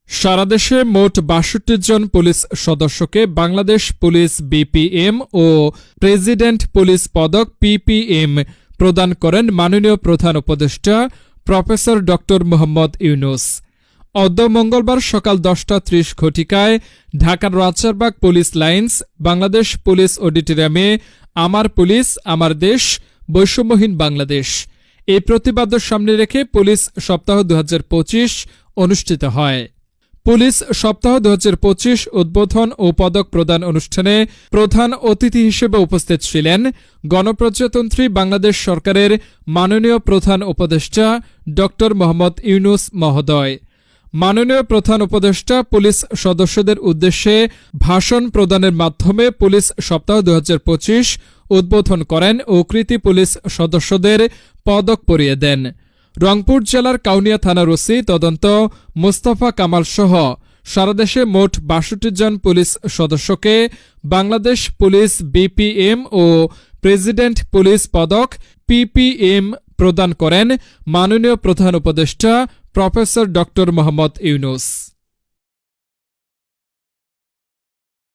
সারা দেশে মোট ৬২ জন পুলিশ সদস্যকে বাংলাদেশ পুলিশ বিপিএম ও প্রেসিডেন্ট পুলিশ পদক পিপিএম প্রদান করেন মাননীয় প্রধান উপদেষ্টা প্রফেসর ড. মোহাম্মদ ইউনূস। অদ্য মঙ্গলবার সকাল ১০টা ৩০ ঘটিকায় ঢাকার Rajarbag police lines Bangladesh police অডিটোরিয়ামে আমার পুলিশ আমার দেশ বৈষম্যহীন বাংলাদেশ এই প্রতিপাদ্য সামনে রেখে পুলিশ সপ্তাহ ২০২৫ অনুষ্ঠিত হয়। পুলিশ সপ্তাহ ২০২৫ উদ্বোধন ও পদক প্রদান অনুষ্ঠানে প্রধান অতিথি হিসেবে উপস্থিত ছিলেন গণপ্রজাতন্ত্রী বাংলাদেশ সরকারের মাননীয় প্রধান উপদেষ্টা ড. মোহাম্মদ ইউনূস মহোদয়। মাননীয় প্রধান উপদেষ্টা পুলিশ সদস্যদের উদ্দেশ্যে ভাষণ প্রদানের মাধ্যমে পুলিশ সপ্তাহ ২০২৫ উদ্বোধন করেন ও কৃতী পুলিশ সদস্যদের পদক পরিয়ে দেন। রংপুর জেলার কাউনিয়া থানার ওসি তদন্ত মোস্তফা কামাল সহ সারা দেশে মোট ৬২ জন পুলিশ সদস্যকে বাংলাদেশ পুলিশ বিপিএম ও প্রেসিডেন্ট পুলিশ পদক পিপিএম প্রদান করেন মাননীয় প্রধান উপদেষ্টা প্রফেসর ড. মোহাম্মদ ইউনূস।